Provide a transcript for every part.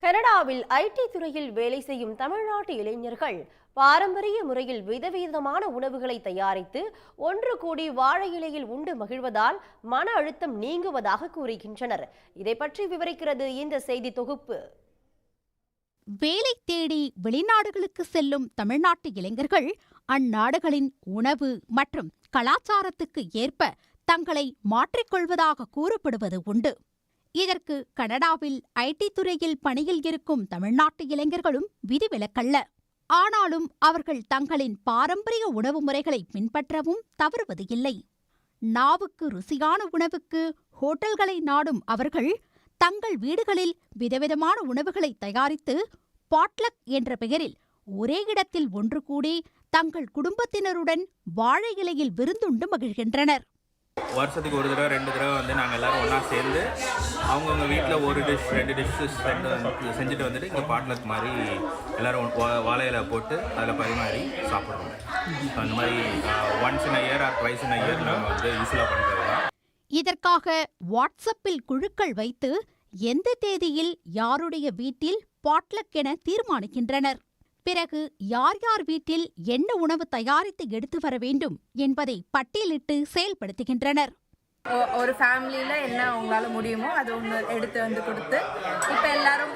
கனடாவில் ஐடி துறையில் வேலை செய்யும் தமிழ்நாட்டு இளைஞர்கள் பாரம்பரிய முறையில் விதவிதமான உணவுகளை தயாரித்து ஒன்று கூடி வாழை இலையில் உண்டு மகிழ்வதால் மன அழுத்தம் நீங்குவதாக கூறுகின்றனர். இதை பற்றி விவரிக்கிறது இந்த செய்தி தொகுப்பு. வேலை தேடி வெளிநாடுகளுக்கு செல்லும் தமிழ்நாட்டு இளைஞர்கள் அந்நாடுகளின் உணவு மற்றும் கலாச்சாரத்துக்கு ஏற்ப தங்களை மாற்றிக்கொள்வதாக கூறப்படுவது உண்டு. இதற்கு கனடாவில் ஐடி துறையில் பணியில் இருக்கும் தமிழ்நாட்டு இளைஞர்களும் விதிவிலக்கல்ல. ஆனாலும் அவர்கள் தங்களின் பாரம்பரிய உணவு முறைகளை பின்பற்றவும் தவறுவது இல்லை. நாவுக்கு ருசியான உணவுக்கு ஹோட்டல்களை நாடும் அவர்கள் தங்கள் வீடுகளில் விதவிதமான உணவுகளை தயாரித்து பாட்லக் என்ற பெயரில் ஒரே இடத்தில் ஒன்று கூடி தங்கள் குடும்பத்தினருடன் வாழை இலையில் விருந்துண்டு மகிழ்கின்றனர். வருஷத்துக்கு ஒரு தடவை 2 தடவை வந்து நாங்கள் எல்லோரும் ஒன்றா சேர்ந்து அவங்கவுங்க வீட்டில் ஒரு டிஷ் 2 டிஷ்ஷஸ் செஞ்சுட்டு வந்துட்டு இங்கே பாட்லக் மாதிரி எல்லோரும் வாழையில போட்டு அதில் பரிமாறி சாப்பிட்றோம். அந்த மாதிரி once in a year R twice in a year நாங்கள் வந்து யூஸ்ஃபுல்லாக பண்ணுறது தான். இதற்காக வாட்ஸ்அப்பில் குழுக்கள் வைத்து எந்த தேதியில் யாருடைய வீட்டில் பாட்லக் என தீர்மானிக்கின்றனர். பிறகு யார் யார் வீட்டில் என்ன உணவு தயாரித்து எடுத்து வர வேண்டும் என்பதை பட்டியலிட்டு செயல்படுத்துகின்றனர். ஒரு ஃபேமிலியில் என்ன அவங்களால முடியுமோ அது ஒன்று எடுத்து வந்து கொடுத்து இப்போ எல்லாரும்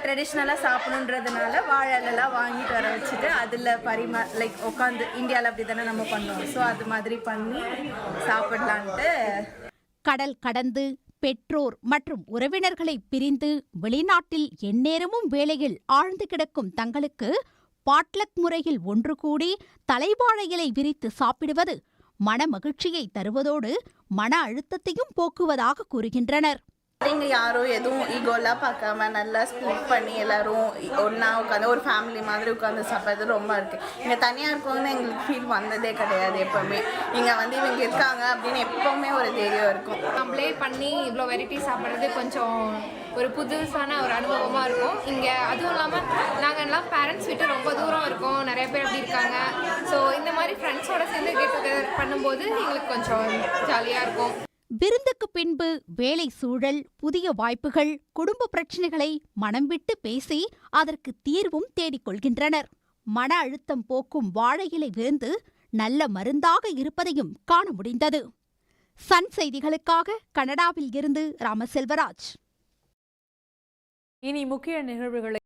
ட்ரெடிஷ்னலாக சாப்பிடணுன்றதுனால வாழைலாம் வாங்கிட்டு வர வச்சுட்டு அதில் லைக் உட்காந்து இந்தியாவில் அப்படி தானே நம்ம பண்ணுவோம். ஸோ அது மாதிரி பண்ணி சாப்பிடலான்ட்டு. கடல் கடந்து பெற்றோர் மற்றும் உறவினர்களை பிரிந்து வெளிநாட்டில் எந்நேரமும் வேலையில் ஆழ்ந்து கிடக்கும் தங்களுக்கு பாட்லக் முறையில் ஒன்று கூடி தலைவாழை இலை விரித்து சாப்பிடுவது மன மகிழ்ச்சியை தருவதோடு மன அழுத்தத்தையும் போக்குவதாக கூறுகின்றனர். இங்கே யாரும் எதுவும் ஈகோலாம் பார்க்காம நல்லா ஸ்பிளிட் பண்ணி எல்லாரும் ஒன்றா உட்காந்து ஒரு ஃபேமிலி மாதிரி உட்காந்து சாப்பிட்றது ரொம்ப இருக்குது. இங்கே தனியாக இருக்கவங்கன்னு எங்களுக்கு ஃபீல் வந்ததே கிடையாது. எப்போவுமே இங்கே வந்து இவங்க இருக்காங்க அப்படின்னு எப்போவுமே ஒரு தைரியம் இருக்கும். நம்மளே பண்ணி இவ்வளோ வெரைட்டி சாப்பிட்றது கொஞ்சம் ஒரு புதுசான ஒரு அனுபவமாக இருக்கும். இங்கே அதுவும் இல்லாமல் நாங்கள் எல்லாம் பேரண்ட்ஸ் விட்டு ரொம்ப தூரம் இருக்கோம், நிறைய பேர் அப்படி இருக்காங்க. ஸோ இந்த மாதிரி ஃப்ரெண்ட்ஸோட சேர்ந்து கெட் டுகெதர் பண்ணும்போது எங்களுக்கு கொஞ்சம் ஜாலியாக இருக்கும். விருந்துக்கு பின்பு வேலை சூழல், புதிய வாய்ப்புகள், குடும்ப பிரச்சனைகளை மனம் விட்டு பேசி அதற்கு தீர்வும் தேடிக்கொள்கின்றனர். மன அழுத்தம் போக்கும் வாழை இலை விருந்து நல்ல மருந்தாக இருப்பதையும் காண முடிந்தது. சன் செய்திகளுக்காக கனடாவில் இருந்து ராமசெல்வராஜ். இனி முக்கிய நிகழ்வுகளை